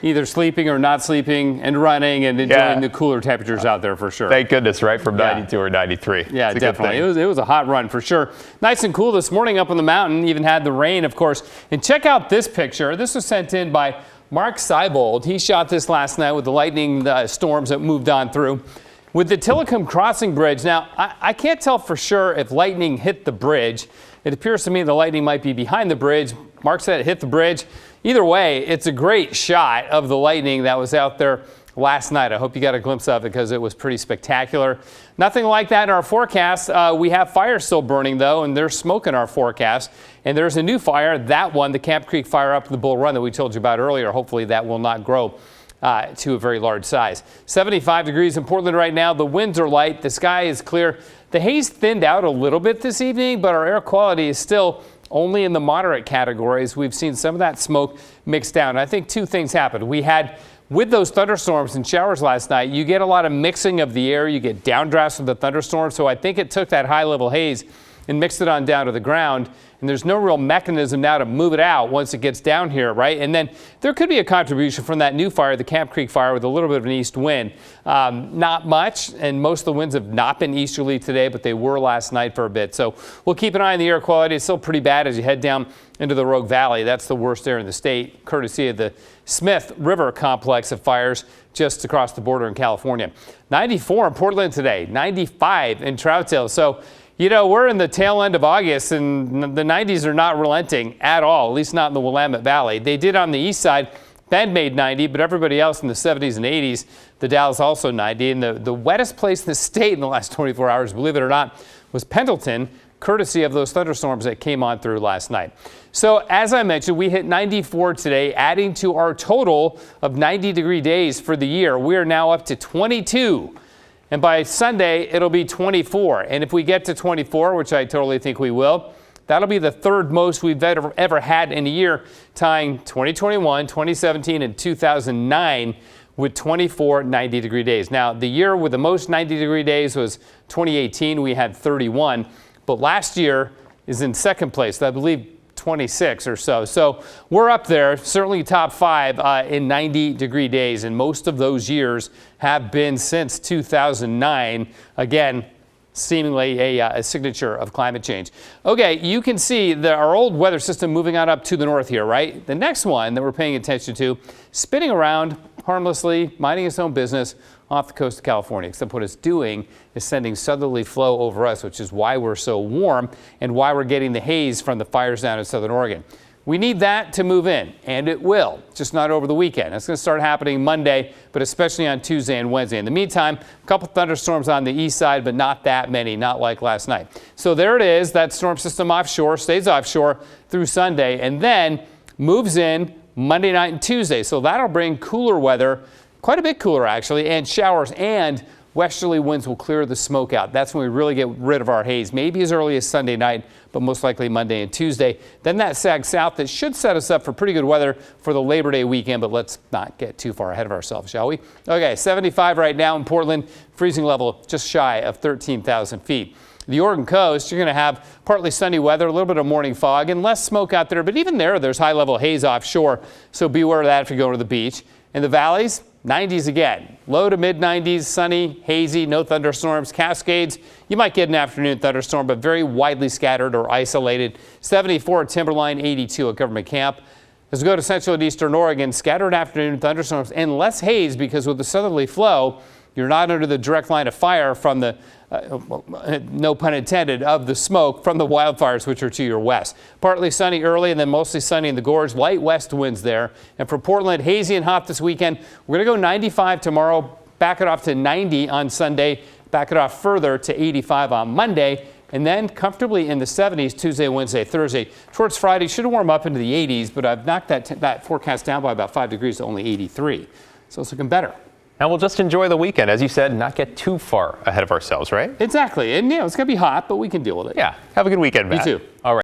either sleeping or not sleeping and running and enjoying the cooler temperatures out there for sure. Thank goodness, right? From 92 or 93. Yeah, definitely. It was a hot run for sure. Nice and cool this morning up on the mountain. Even had the rain, of course. And check out this picture. This was sent in by Mark Seibold. He shot this last night with the lightning storms that moved on through. With the Tillicum Crossing Bridge, now I can't tell for sure if lightning hit the bridge. It appears to me the lightning might be behind the bridge. Mark said it hit the bridge. Either way, it's a great shot of the lightning that was out there last night. I hope you got a glimpse of it because it was pretty spectacular. Nothing like that in our forecast. We have fire still burning, though, and there's smoke in our forecast. And there's a new fire, that one, the Camp Creek fire up the Bull Run that we told you about earlier. Hopefully that will not grow to a very large size. 75 degrees in Portland right now. The winds are light. The sky is clear. The haze thinned out a little bit this evening, but our air quality is still only in the moderate categories. We've seen some of that smoke mixed down. I think two things happened. We had, with those thunderstorms and showers last night, you get a lot of mixing of the air. You get downdrafts of the thunderstorms. So I think it took that high level haze and mixed it on down to the ground. And there's no real mechanism now to move it out once it gets down here, right? And then there could be a contribution from that new fire, the Camp Creek fire, with a little bit of an east wind. Not much, and most of the winds have not been easterly today, but they were last night for a bit. So we'll keep an eye on the air quality. It's still pretty bad as you head down into the Rogue Valley. That's the worst air in the state, courtesy of the Smith River complex of fires just across the border in California. 94 in Portland today, 95 in Troutdale. So, you know, we're in the tail end of August, and the 90s are not relenting at all, at least not in the Willamette Valley. They did on the east side. Bend made 90, but everybody else in the 70s and 80s. The Dalles also 90. And the wettest place in the state in the last 24 hours, believe it or not, was Pendleton, courtesy of those thunderstorms that came on through last night. So as I mentioned, we hit 94 today, adding to our total of 90-degree days for the year. We are now up to 22. And by Sunday, it'll be 24. And if we get to 24, which I totally think we will, that'll be the third most we've ever had in a year, tying 2021, 2017, and 2009 with 24 90-degree days. Now, the year with the most 90-degree days was 2018. We had 31. But last year is in second place, I believe 26 or so. So we're up there, certainly top 5 in 90-degree days. And most of those years have been since 2009. Again, seemingly a signature of climate change. Okay, you can see our old weather system moving on up to the north here, right? The next one that we're paying attention to, spinning around harmlessly, minding its own business off the coast of California, except what it's doing is sending southerly flow over us, which is why we're so warm and why we're getting the haze from the fires down in southern Oregon. We need that to move in, and it will, just not over the weekend. It's going to start happening Monday, but especially on Tuesday and Wednesday. In the meantime, a couple thunderstorms on the east side, but not that many, not like last night. So there it is, that storm system offshore, stays offshore through Sunday, and then moves in Monday night and Tuesday. So that'll bring cooler weather, quite a bit cooler actually, and showers, and westerly winds will clear the smoke out. That's when we really get rid of our haze, maybe as early as Sunday night, but most likely Monday and Tuesday. Then that sags south. That should set us up for pretty good weather for the Labor Day weekend, but let's not get too far ahead of ourselves, shall we? Okay, 75 right now in Portland, freezing level just shy of 13,000 feet. The Oregon coast, you're going to have partly sunny weather, a little bit of morning fog, and less smoke out there, but even there's high-level haze offshore, so beware of that if you're going to the beach. In the valleys, 90s again, low to mid-90s, sunny, hazy, no thunderstorms. Cascades, you might get an afternoon thunderstorm, but very widely scattered or isolated. 74 at Timberline, 82 at Government Camp. As we go to central and eastern Oregon, scattered afternoon thunderstorms and less haze because with the southerly flow, you're not under the direct line of fire from the, no pun intended, of the smoke from the wildfires, which are to your west. Partly sunny early and then mostly sunny in the gorge. Light west winds there. And for Portland, hazy and hot this weekend. We're going to go 95 tomorrow, back it off to 90 on Sunday, back it off further to 85 on Monday, and then comfortably in the 70s Tuesday, Wednesday, Thursday. Towards Friday, should warm up into the 80s, but I've knocked that forecast down by about 5 degrees to only 83. So it's looking better. And we'll just enjoy the weekend, as you said, not get too far ahead of ourselves, right? Exactly. And, you know, it's going to be hot, but we can deal with it. Yeah. Have a good weekend, Matt. You too. All right.